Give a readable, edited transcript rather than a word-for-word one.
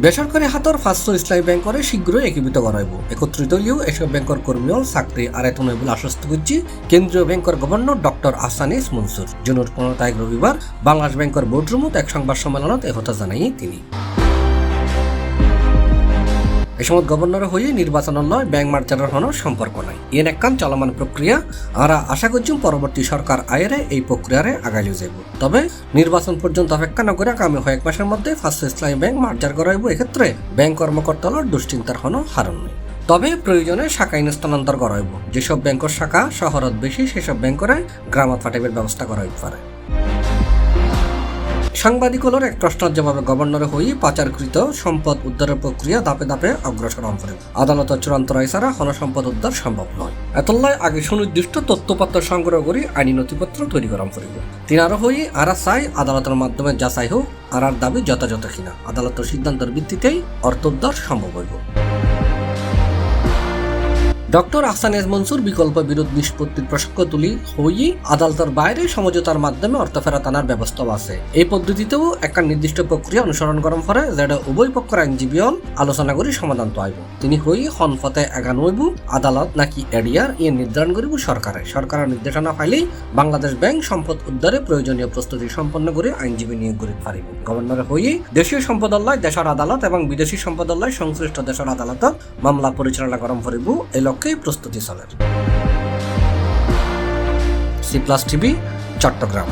বেসরকারি হাতর 500 ইসলামী ব্যাংক করে শীঘ্রই একীভূত করাইব। একত্রিত হইলেও এসব ব্যাংকের কর্মীও চাকরি আরেতন হইব বলে আশ্বস্ত করছি কেন্দ্রীয় ব্যাংকের গভর্নর ডক্টর আহসানিস মনসুর। জুনের 15 তারিখ রবিবার বাংলাদেশ ব্যাংকের বোর্ডরুমত এক সংবাদ সম্মেলনত এই কথা জানাই তিনি। এ সময় গভর্নর হয়ে নির্বাচনের লয় ব্যাংক মার্জারের হন সম্পর্ক নাই। এন একখান চলমান প্রক্রিয়া। আমরা আশা করছি পরবর্তী সরকার আয়েরে এই প্রক্রিয়ারে আগাইলে যাব। তবে নির্বাচন পর্যন্ত অপেক্ষা না করে আগামী কয়েক মাসের মধ্যে 500 ইসলামী ব্যাংক মার্জার করাইব। এক্ষেত্রে ব্যাংক কর্মকর্তার দুশ্চিন্তার হন হারণ নেই। তবে প্রয়োজনে শাখা স্থানান্তর করাইব। যেসব ব্যাংকের শাখা শহরত বেশি সেসব ব্যাংকরে গ্রামত ফাটাইবের ব্যবস্থা করা হইতে পারে। সাংবাদিকদের এক প্রশ্নের জবাবে গভর্নর হয়ে পাচারকৃত সম্পদ উদ্ধারের প্রক্রিয়া ধাপে ধাপে অগ্রসর করে আদালতের চূড়ান্ত রায় ছাড়া সম্পদ উদ্ধার সম্ভব নয়। এতল্লায় আগে সুনির্দিষ্ট তথ্যপত্র সংগ্রহ করে আইনি নথিপত্র তৈরি করা করিব। তিনি আরো হয়ে আরা চাই আদালতের মাধ্যমে যাচাই হোক আর দাবি যথাযথ কিনা। আদালতের সিদ্ধান্তের ভিত্তিতেই অর্থ উদ্ধার সম্ভব হইব। ডক্টর আহসানিস মনসুর বিকল্প বিরোধ নিষ্পত্তির প্রসঙ্গ তুলি হই আদালতের বাইরে সমঝোতার মাধ্যমে অর্থ ফেরত আনার ব্যবস্থা আছে। এই পদ্ধতিতেও একটা নির্দিষ্ট প্রক্রিয়া অনুসরণ করার পরে যেটা উভয় পক্ষের আইনজীবী আলোচনা করে সমাধান তো আইব। তিনি হই হনফতে এগানো হইব আদালত নাকি এডিআর নির্ধারণ করিব সরকারের নির্দেশনা পাইলেই বাংলাদেশ ব্যাংক সম্পদ উদ্ধারে প্রয়োজনীয় প্রস্তুতি সম্পন্ন করে আইনজীবী নিয়োগ করে পারিব। গভর্নর হই দেশীয় সম্পদালয় দেশের আদালত এবং বিদেশি সম্পদালয় সংশ্লিষ্ট দেশের আদালতত মামলা পরিচালনা করা করিব। এই প্রস্তুতি চলে। C plus TV, Chittagong.